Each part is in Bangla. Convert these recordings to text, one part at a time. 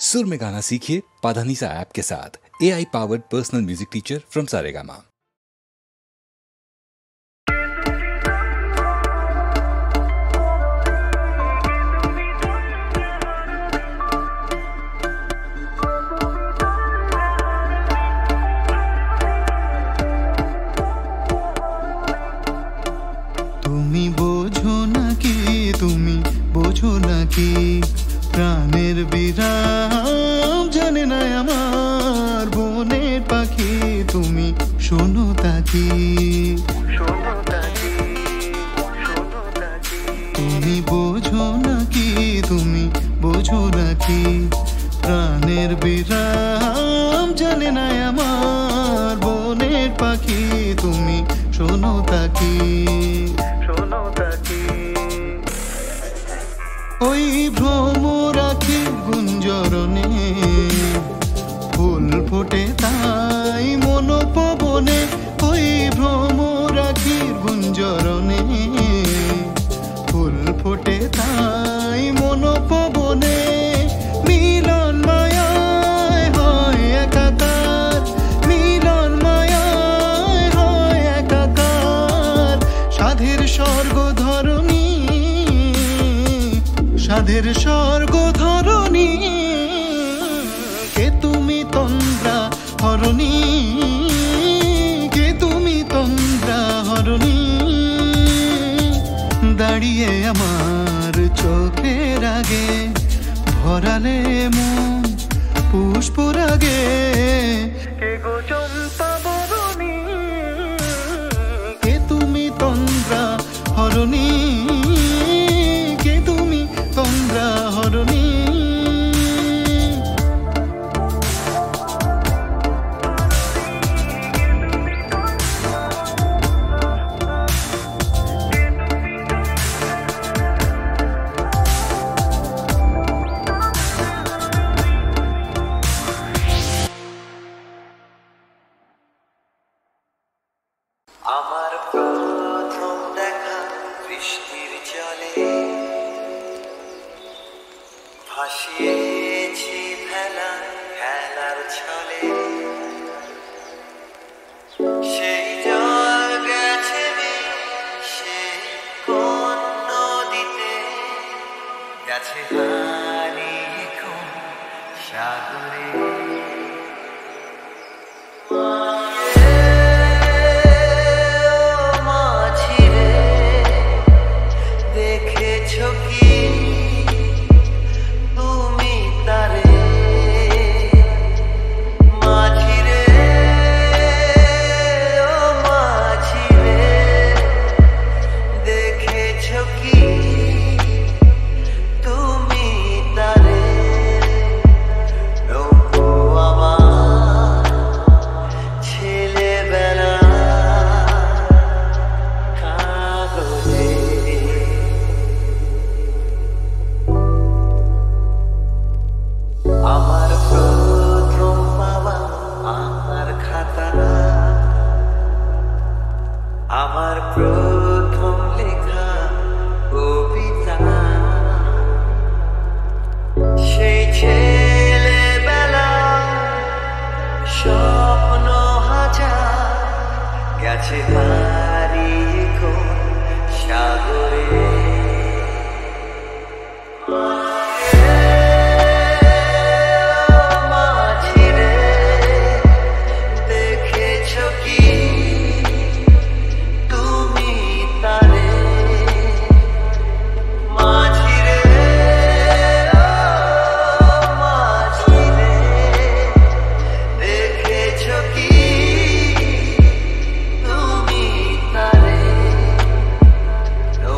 सुर में गाना सीखिए पाधानीसा ऐप के साथ। AI powered personal music teacher from Saregama. তুমি বোঝো নাকি, তুমি বোঝো নাকি, প্রাণের বিরাম জানে না আমার বনের পাখি। তুমি শোনো তাকি, তুমি বোঝো নাকি, তুমি বোঝো নাকি, প্রাণের বিরাম জানে না আমার বনের পাখি। তুমি শোনো তাকি, ওই ভ্রমরাখি গুঞ্জরণে ফুল ফোটে তাই মনোপবনে। ওই ভ্রমরাখির গুঞ্জরণে ফুল ফোটে তাই মনোপবনে। মিলন মায়ায় হয় একাকার, মিলন মায়ায় হয় একাকার। সাধের স্বর্গ ধরণী, সাধের স্বর্গ ধরণী। কে তুমি তন্দ্রা হরণী, কে তুমি তন্দ্রা হরণী। দাঁড়িয়ে আমার চোখের আগে ভরালে মন পুষ্পরাগে। কে গো চম্পা বরণী, কে তুমি তন্দ্রা হরণী, কে তুমি তন্দ্রা হরণী। আমার প্রথম দেখা বৃষ্টির জলে ভাসিয়েছি ভেলা খেলার ছলে। সেই জল গেছে সে কোন নদীতে, গেছে হারিয়ে কোন সাগরে। আমার প্রথম লেখা কবিতা, সেই ছেলেবেলা স্বপ্ন হাজার, গেছে হারিয়ে কোন সাগরে। No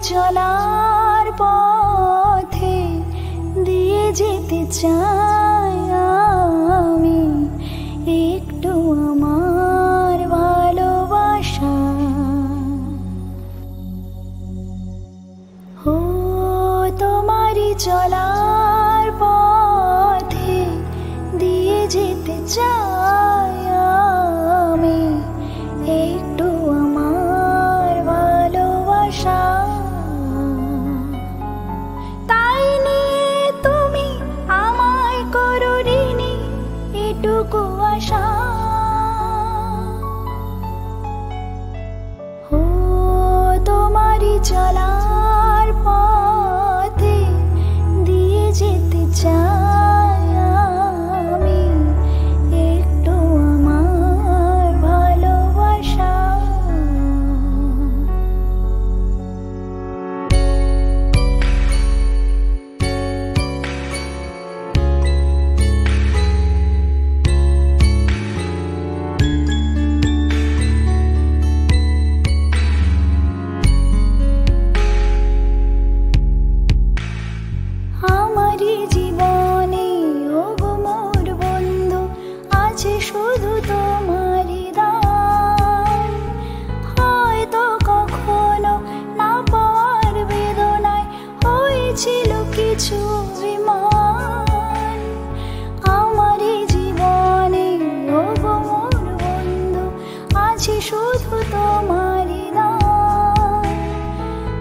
চলার পথে দিয়ে যেতে চাই আমি একটু আমার ভালোবাসা। ও তোমারই চলার পথে দিয়ে যেতে চাই আমি একটু আমার ভালোবাসা। তাই নিয়ে তুমি আমায় করো ঋণী এটুকু আশা। ও তোমারই চলার পথে দিয়ে যেতে চাই আমি একটু আমার ভালোবাসা। আমারই জীবনে ওগো মোর বন্ধু আছে শুধু তোমারই দান। হয়তো কখনো না পাওয়ার বেদনায় হয়েছিল কিছু অভিমান। আমারই জীবনে ওগো মোর বন্ধু আছে শুধু তোমারই দান।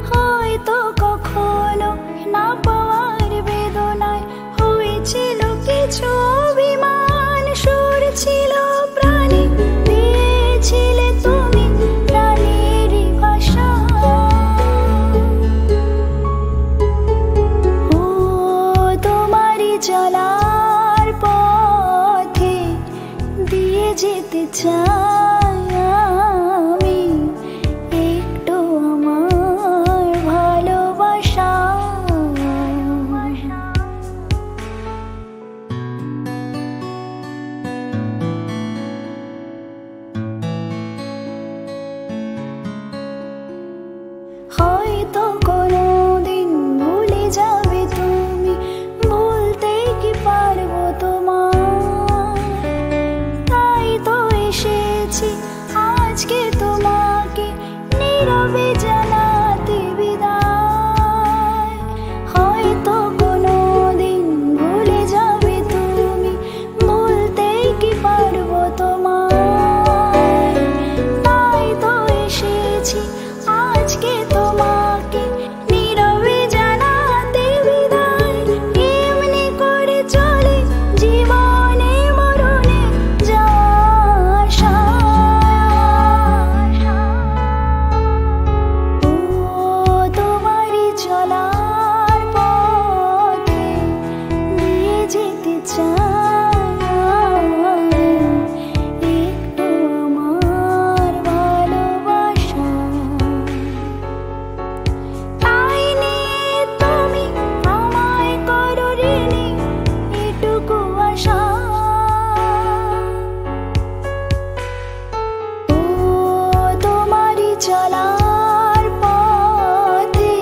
হয়তো কখনো না পাওয়ার বেদনায় হয়েছিল কিছু অভিমান। সুর ছিল প্রাণে দিয়েছিলে তুমি প্রাণেরই ভাষা। ও তোমারই চলার পথে দিয়ে যেতে চাই আমি একটু আমার ভালোবাসা। হয়তো কোনোদিন ভুলে যাবে তুমি, ভুলতে কি পারবো তোমার। তাই তো এসেছি আজকে তোমাকে নীরবে জানাতে বিদায়। হয়তো কোনোদিন ভুলে যাবে তুমি, ভুলতে কি পারবো তোমার। তাই তো এসেছি আজকে তোমাকে নীরবে জানাতে বিদায়। এমনি করে চলে জীবনে মরণে যাওয়া আশা। ও তোমারই চলার পথে দিয়ে যেতে চাই আমি একটু আমার ভালোবাসা। তাই নিয়ে তুমি আমায় করো ঋণী এটুকু আশা। ও তোমারই চলার পথে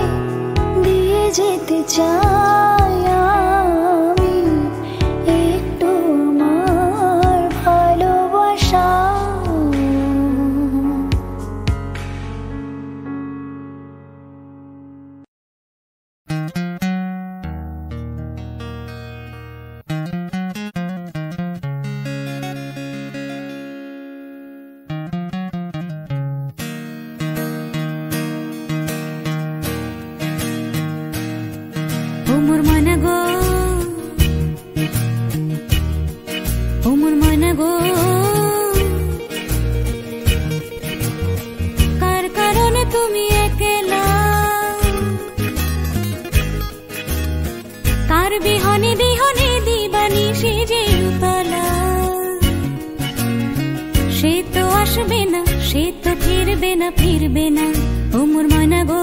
দিয়ে যেতে চাই আমি একটু আমার ভালোবাসা। ও মোর মনা গো, ও মোর মনা গো, কার কারণে তুমি একলা, কার বিহনে বিহনে দিবানিশি যে উতলা। সে তো আসবে না, সে তো ফিরবে না, ফিরবে না। ও মোর মনা গো,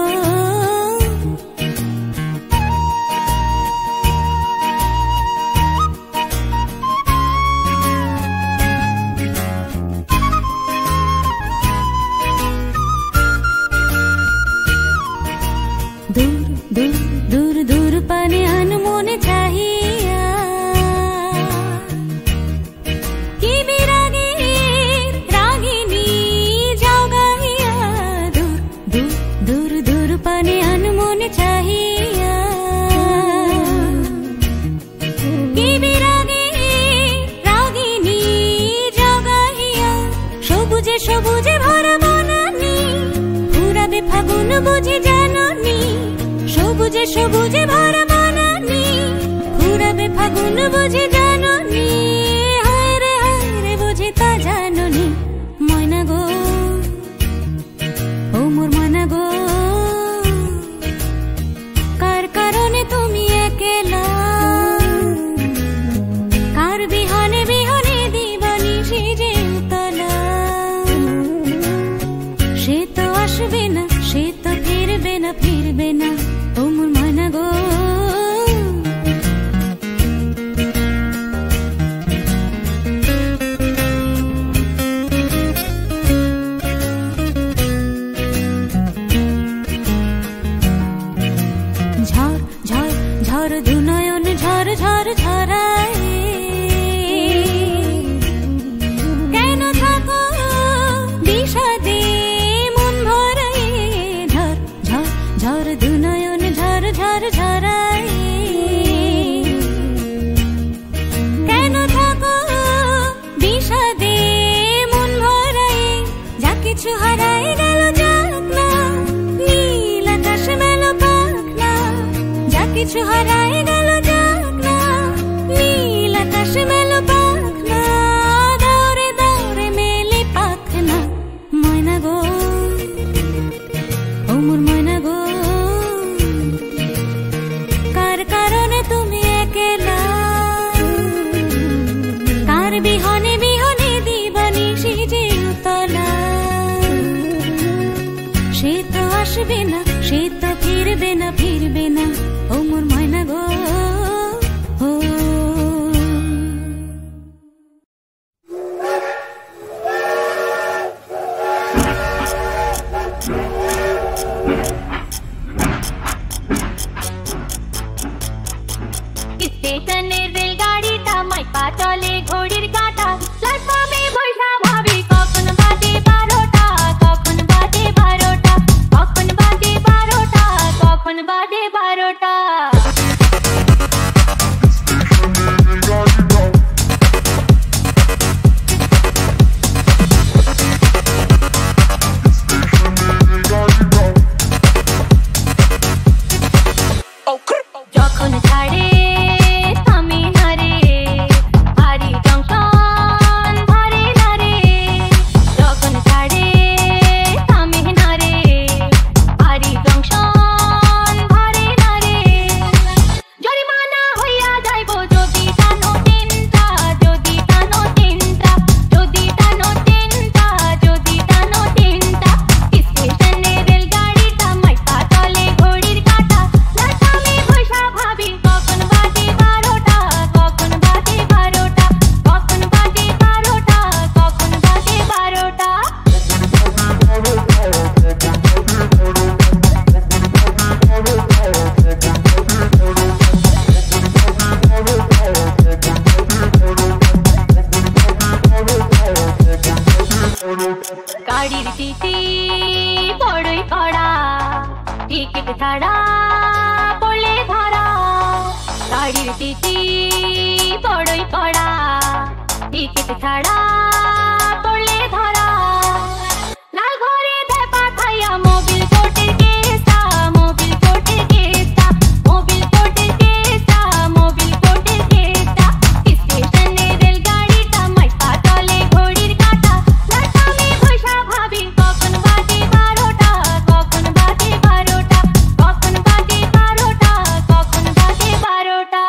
दूर दूर पाने अनमोने चाहिया की बिरागे रागिनी जगाहिया सबुजे सबुजे भरा बनानी पुराबे फागुन बुझे जाननी सबुजे सबुजे भरा बनानी पुराबे फागुन बुझे जाननी हाय रे बुझे ता जाननी मयना गो ओ मोर मयना गो कार कारणे तुमी एकेला कार बिहाने बिहाने दीवानी सेजे उतला से तो आसबे ना से तो फिरबे ना ओ मोर मयना गो झर दुनयन झर झर झराए केन थाको বিষাদে মন ভরাए झर झर झर दुनयन झर झर झराए केन थाको বিষাদে মন ভরাए যা কিছু হারায় গেল যাক না নীল আকাশ মেলো পাখ না যা কিছু হারায় গেল যাক না নীল আকাশ মেলো পাখ না দৌড়ে দৌড়ে মেলে পাখ না ময়না গো ও মোর ময়না গো কার কারণে তুমি একেলা কার বিহনে বিহনে দিবানি সেজে উতলা সে তো আসবে না সে তো ফিরবে না ও মোর ময়না গো স্টেশনের রেলগাড়িটা মাইপা চলে ঘড়ির কাঁটা প্ল্যাটফর্মে বৈঠা ভাবি কখন বাজে 12টা কখন বাজে 12টা কখন বাজে 12টা কখন বাজে 12টা যখন ছাড়ে তামিলনাড়ে ভারী জংশন ধরে না রে যখন ছাড়ে তামিলনাড়ে ভারী জংশন ধরে না রে জরিমানা হইয়া যাইব যদি টানো তিনটা যদি টানো তিনটা যদি টানো তিনটা যদি টানো তিনটা স্টেশনে রেলগাড়িটা মাইপা চলে ঘড়ির কাঁটা প্ল্যাটফর্মে বৈঠা ভাবি কখন বাজে 12টা কখন বাজে 12টা কখন বাজে 12টা কখন বাজে 12টা গাড়ির টিটি বড়ই কড়া টিকিট ছাড়া পড়লে ধরা গাড়ির টিটি বড়ই কড়া টিকিট ছাড়া পড়লে ধরা লাল ঘরে ধেপা খাইয়া মোবিল কোর্টের কেসটা মোবিল কোর্টের কেসটা মোবিল কোর্টের কেসটা মোবিল কোর্টের কেসটা স্টেশনে রেলগাড়িটা মাইপা চলে ঘড়ির কাঁটা প্ল্যাটফর্মে বৈঠা ভাবি কখন বাজে 12টা কখন বাজে 12টা কখন বাজে 12টা কখন বাজে 12টা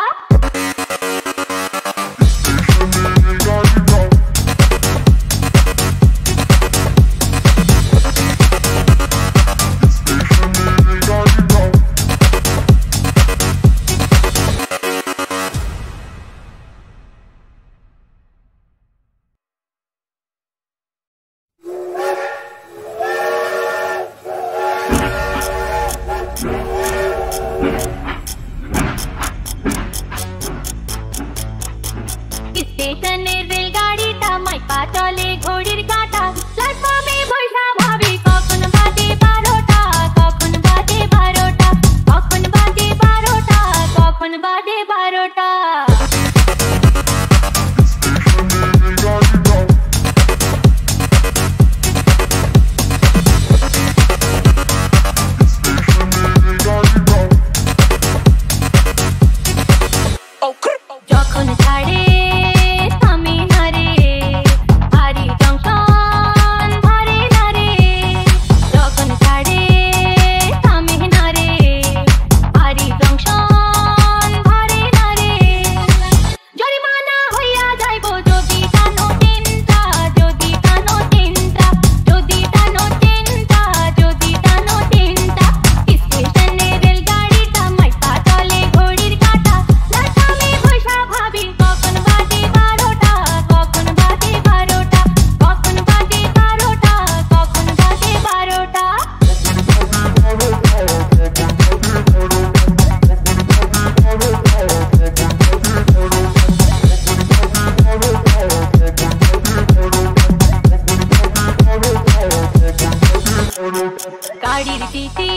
টিটি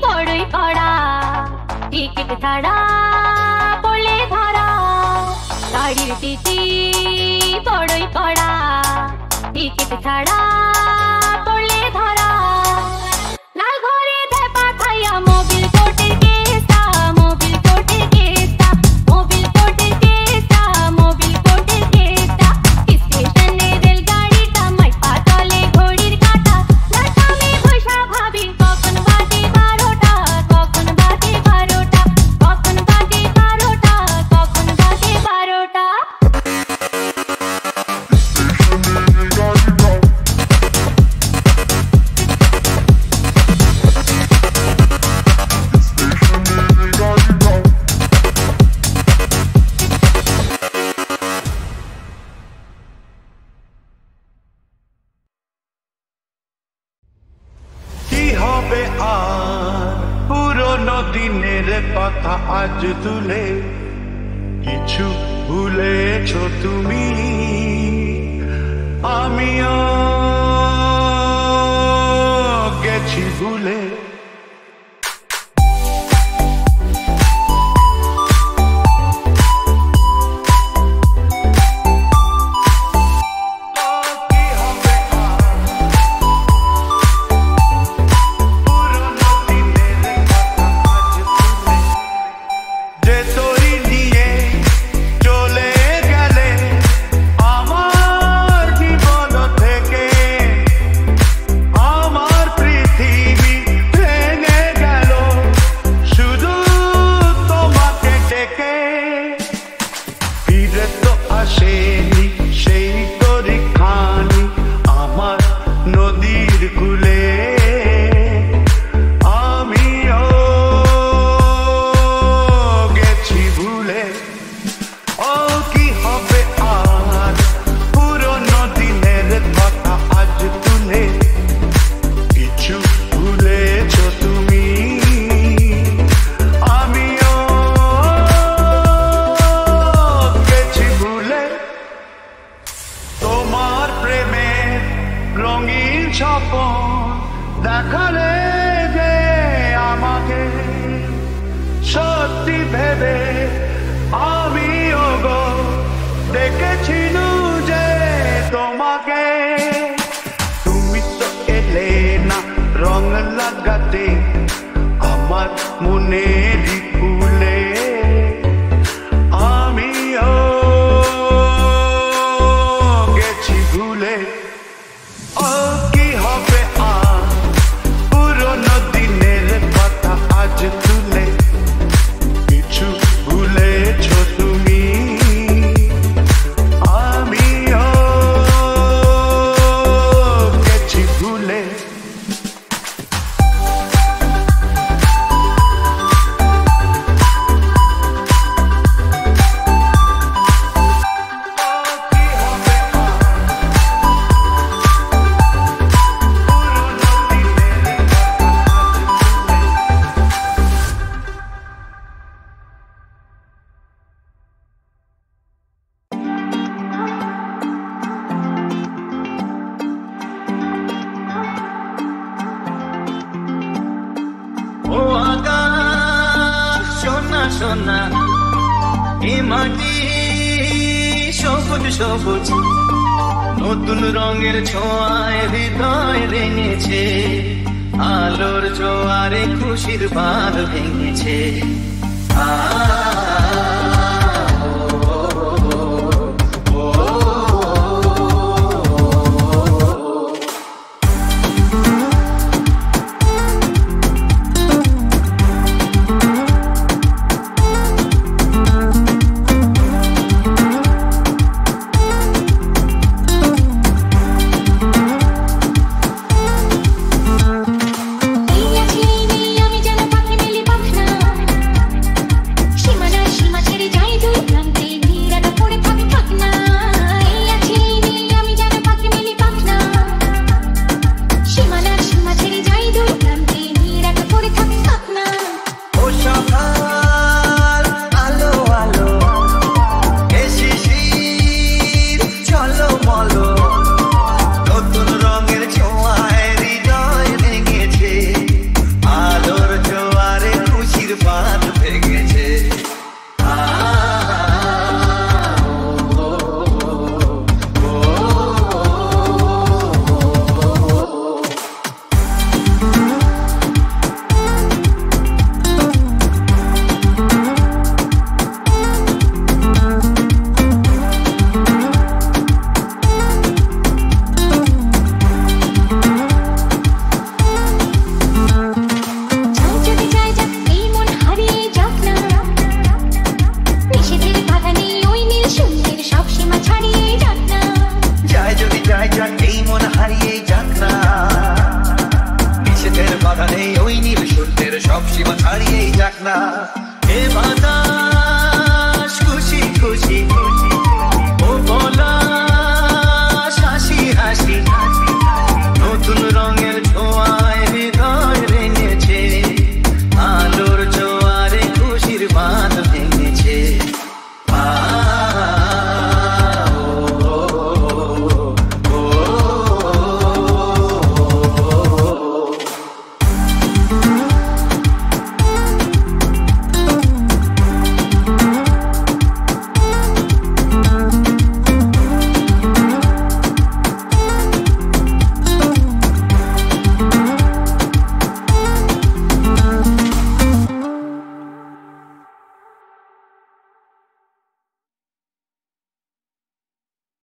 বড়ই কড়া টিকিট ছাড়া পড়লে ধরা গাড়ির টিটি বড়ই কড়া টিকিট ছাড়া পড়লে ধরা লাল ঘরে দেয় পাঠাইয়া মোবিল কোর্টের কেসটা মোবিল কোর্টের কেসটা মোবিল কোর্টের কেসটা মোবিল কোর্টের কেসটা স্টেশনে রেলগাড়িটা মাইপা চলে ঘড়ির কাঁটা লাটামে বৈশা ভাবি কখন বাজে 12টা কখন বাজে 12টা কখন বাজে 12টা কখন বাজে 12টা কি হবে আর পুরনো দিনের কথা আজ তুলে কিছু ভুলেছো তুমি আমিও গেছি ভুলে দেখালে যে আমাকে সত্যি ভেবে আমিও গো দেখেছিলু যে তোমাকে তুমি তো এলে না রং লাগাতে আমার মনের ফুলে আমিও গেছি ভুলে ও কি হবে আর পুরনো দিনের কথা আজ তুলে কিছু ভুলেছো তুমি আমিও গেছি ভুলে ও আকাশ সোনা সোনা এ মাটি সবুজ সবুজ নতুন রঙের ছোঁয়ায় হৃদয় রেঙেছে আলোর জোয়ারে খুশির বাঁধ ভেঙেছে আমি যেন পাখি মেলি পাখনা সীমানা সীমা ছেড়ে নেই ওই নীল সূর্যের সব সীমা ছাড়িয়েই যাক না। হে বাতাস খুশি খুশি